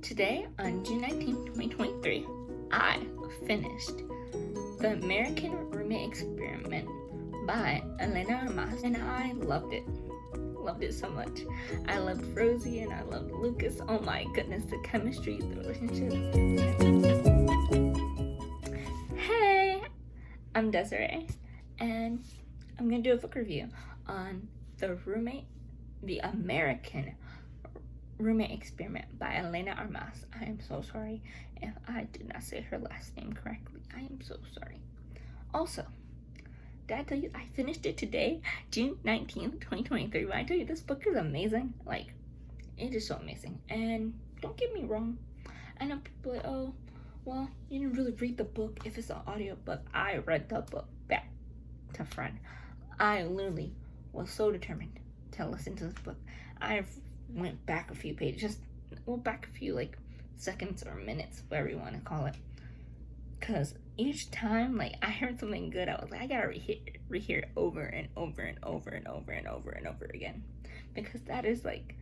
Today, on June 19th, 2023, I finished The American Roommate Experiment by Elena Armas, and I loved it. Loved it so much. I loved Rosie and I loved Lucas. Oh my goodness, the chemistry, the relationship. Hey, I'm Desiree, and I'm gonna do a book review on The American Roommate Experiment by Elena Armas. I am so sorry if I did not say her last name correctly. I am so sorry. Also, did I tell you I finished it today, June 19th, 2023? When I tell you this book is amazing, like, it is so amazing. And don't get me wrong, I know people are like, oh, well, you didn't really read the book if it's an audio book. I read the book back to front. I literally was so determined to listen to this book. I went back a few pages, back a few like seconds or minutes, whatever you want to call it. Cause each time like I heard something good, I was like, I gotta rehear it over and over and over and over and over and over again. Because that is like,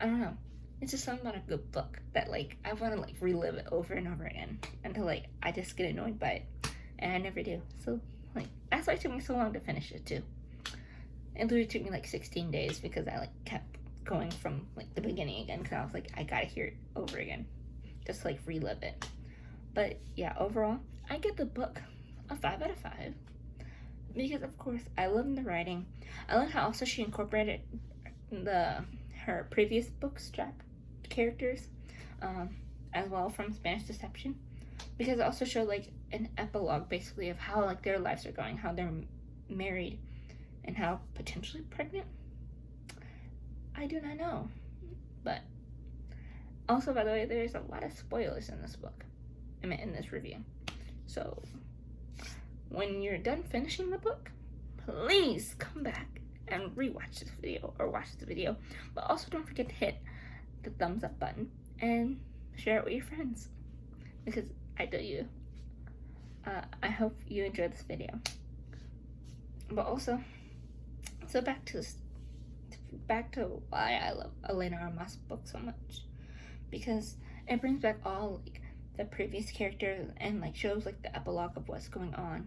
I don't know, it's just something about a good book that like I want to like relive it over and over again until like I just get annoyed by it, and I never do. So like that's why it took me so long to finish it too. It literally took me like 16 days because I like kept going from like the beginning again because I was like, I gotta hear it over again just to like relive it. But yeah, overall I get the book a 5 out of 5 because of course I love the writing. I love how also she incorporated her previous books characters as well from Spanish Deception, because it also showed like an epilogue basically of how like their lives are going, how they're married and how potentially pregnant. I do not know. But also, by the way, there's a lot of spoilers in this book. In this review. So when you're done finishing the book, please come back and rewatch this video or watch the video. But also don't forget to hit the thumbs up button and share it with your friends. Because I tell you, I hope you enjoyed this video. But also, so back to why I love Elena Armas' book so much, because it brings back all like the previous characters and like shows like the epilogue of what's going on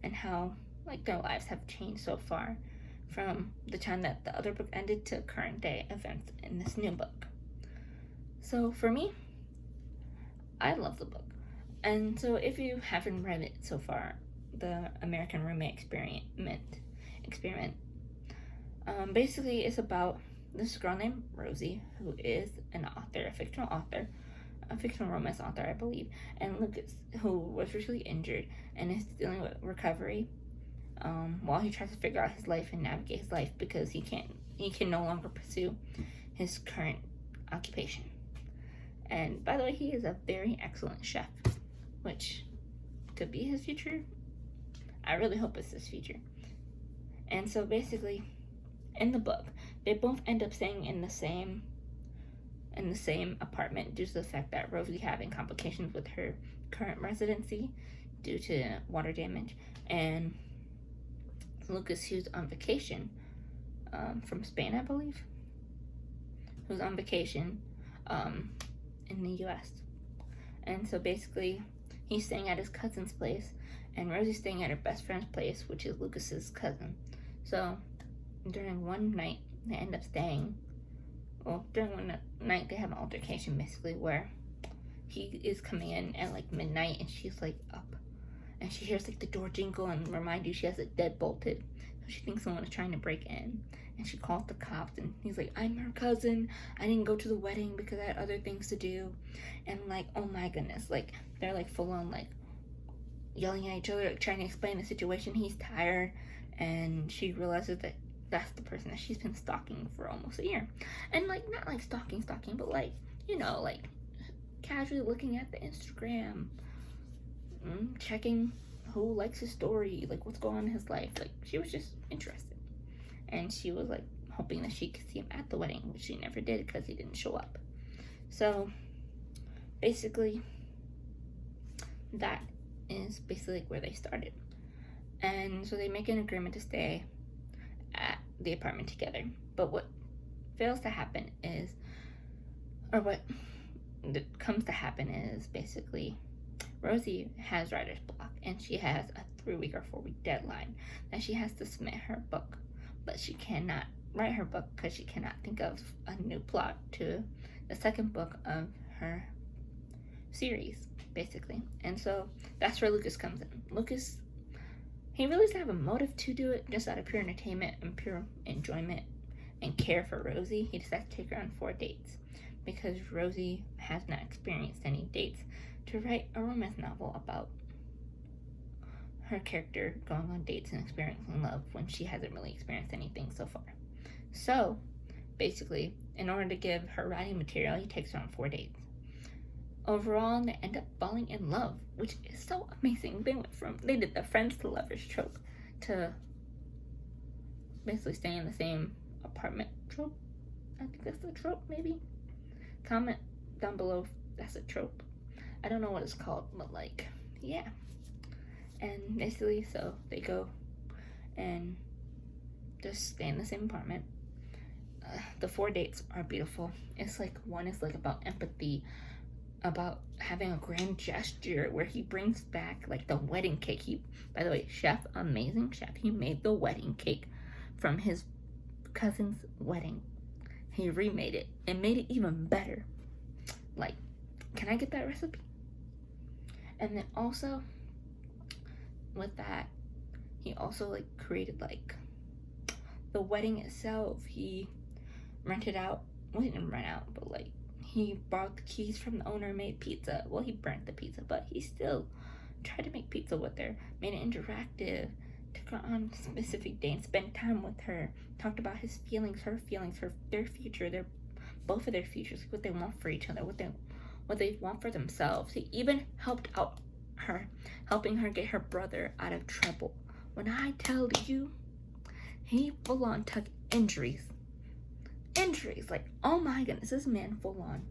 and how like their lives have changed so far from the time that the other book ended to current day events in this new book. So for me, I love the book. And so if you haven't read it so far, The American Roommate Experiment, basically it's about this girl named Rosie, who is an author, a fictional romance author, I believe, and Lucas, who was recently injured and is dealing with recovery while he tries to figure out his life and navigate his life because he can no longer pursue his current occupation. And by the way, he is a very excellent chef, which could be his future. I really hope it's his future. And so basically, in the book, they both end up staying in the same apartment due to the fact that Rosie having complications with her current residency due to water damage, and Lucas, who's on vacation from Spain, I believe, who's on vacation in the US. And so basically he's staying at his cousin's place and Rosie's staying at her best friend's place, which is Lucas's cousin. So during one night they end up staying. During one night they have an altercation basically where he is coming in at like midnight and she's like up and she hears like the door jingle and remind you she has it dead bolted, so she thinks someone is trying to break in, and she calls the cops and he's like, I'm her cousin, I didn't go to the wedding because I had other things to do. And like, oh my goodness, like they're like full on like yelling at each other, like trying to explain the situation. He's tired and she realizes that that's the person that she's been stalking for almost a year. And like, not like stalking, but like, you know, like casually looking at the Instagram, checking who likes his story, like what's going on in his life. Like she was just interested. And she was like hoping that she could see him at the wedding, which she never did because he didn't show up. So basically, that is basically like where they started. And so they make an agreement to stay at the apartment together. But what fails to happen is, or what that comes to happen is basically Rosie has writer's block, and she has a 3-week or 4-week deadline that she has to submit her book, but she cannot write her book because she cannot think of a new plot to the second book of her series, basically. And so that's where Lucas comes in. Lucas, he really doesn't have a motive to do it, just out of pure entertainment and pure enjoyment and care for Rosie. He decides to take her on 4 dates because Rosie has not experienced any dates to write a romance novel about her character going on dates and experiencing love when she hasn't really experienced anything so far. So, basically, in order to give her writing material, he takes her on 4 dates. Overall, they end up falling in love, which is so amazing. They did the friends to lovers trope to basically staying in the same apartment trope. I think that's the trope, maybe. Comment down below if that's a trope. I don't know what it's called, but like, yeah. And basically, so they go and just stay in the same apartment. The 4 dates are beautiful. It's like, one is like about empathy, about having a grand gesture where he brings back like the wedding cake. By the way, amazing chef, he made the wedding cake from his cousin's wedding. He remade it and made it even better. Like, can I get that recipe? And then also with that, he also like created like the wedding itself. He rented out, well, he didn't rent out, but like he borrowed the keys from the owner, made pizza. Well, he burnt the pizza, but he still tried to make pizza with her, made it interactive, took her on a specific day and spent time with her, talked about his feelings, her feelings, their future, both of their futures, what they want for each other, what they want for themselves. He even helped out her, helping her get her brother out of trouble. When I tell you, he full on took injuries, like, oh my goodness, this man full on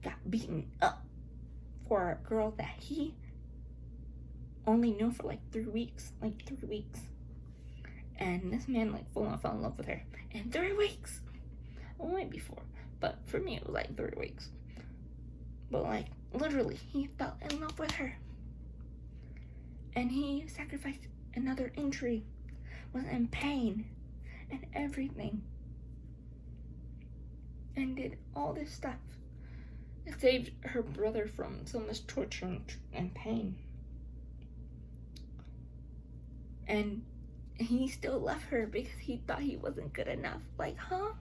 got beaten up for a girl that he only knew for like 3 weeks, and this man like full on fell in love with her in 3 weeks. Well, maybe 4, but for me it was like 3 weeks. But like, literally, he fell in love with her, and he sacrificed another injury, was in pain and everything, and did all this stuff. It saved her brother from so much torture and pain. And he still left her because he thought he wasn't good enough. Like, huh?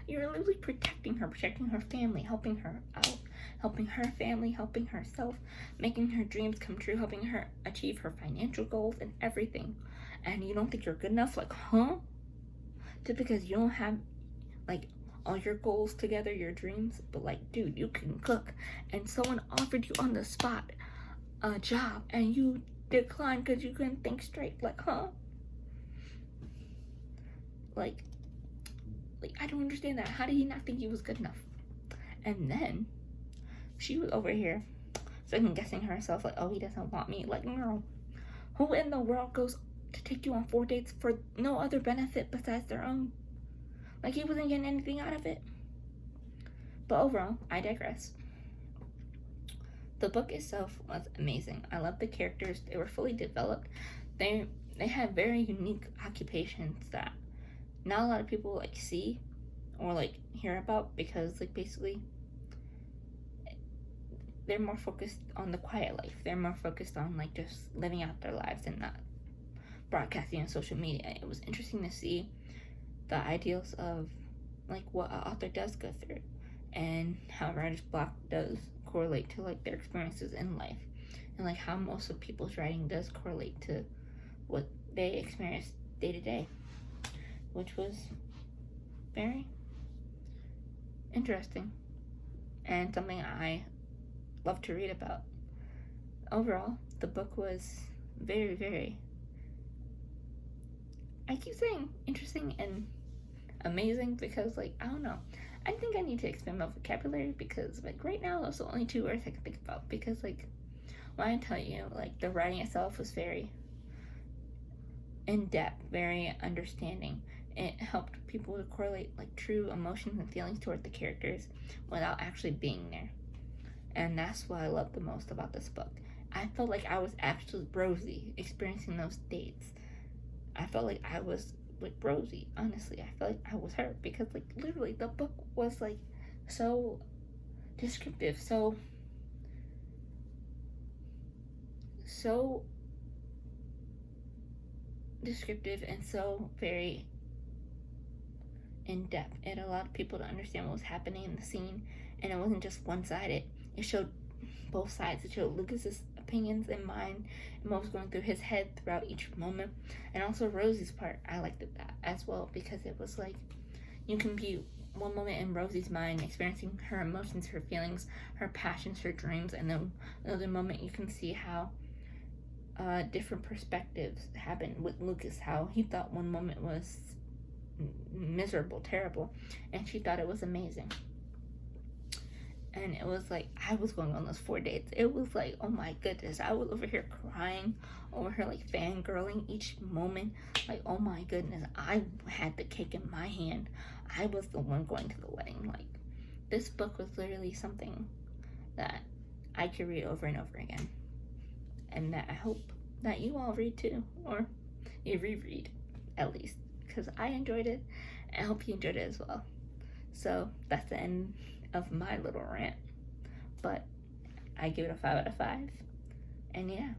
You're literally protecting her family, helping her out, helping her family, helping herself, making her dreams come true, helping her achieve her financial goals and everything. And you don't think you're good enough? Like, huh? Just because you don't have like all your goals together, your dreams, but like, dude, you can cook, and someone offered you on the spot a job and you declined because you couldn't think straight. Like, huh? Like, I don't understand that. How did he not think he was good enough? And then she was over here second guessing herself, like, oh, he doesn't want me. Like, girl, who in the world goes to take you on 4 dates for no other benefit besides their own? Like, he wasn't getting anything out of it. But overall, I digress. The book itself was amazing. I love the characters. They were fully developed. They had very unique occupations that not a lot of people like see or like hear about, because like basically they're more focused on the quiet life. They're more focused on like just living out their lives and not broadcasting on social media. It was interesting to see the ideals of like what an author does go through and how writer's block does correlate to like their experiences in life, and like how most of people's writing does correlate to what they experience day to day, which was very interesting and something I love to read about. Overall, the book was very, very, I keep saying interesting and amazing because, like, I don't know. I think I need to expand my vocabulary because, like, right now, those are the only 2 words I can think about. Because, like, when I tell you, like, the writing itself was very in-depth, very understanding. It helped people to correlate like true emotions and feelings toward the characters without actually being there. And that's what I love the most about this book. I felt like I was actually Rosie experiencing those dates. I felt like I was with Rosie, honestly. I felt like I was her because like literally the book was like so descriptive, so descriptive and so very in depth. It allowed people to understand what was happening in the scene, and it wasn't just one-sided. It showed both sides. It showed Lucas's opinions and mine and what was going through his head throughout each moment, and also Rosie's part. I liked that as well because it was like you can be one moment in Rosie's mind experiencing her emotions, her feelings, her passions, her dreams, and then another moment you can see how different perspectives happened with Lucas, how he thought one moment was miserable, terrible, and she thought it was amazing. And it was like I was going on those 4 dates. It was like, oh my goodness, I was over here crying over her, like fangirling each moment. Like, oh my goodness, I had the cake in my hand. I was the one going to the wedding. Like, this book was literally something that I could read over and over again, and that I hope that you all read too, or you reread at least, because I enjoyed it, and I hope you enjoyed it as well. So that's the end of my little rant, but I give it a 5 out of 5, and yeah,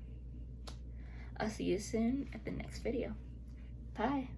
I'll see you soon at the next video. Bye.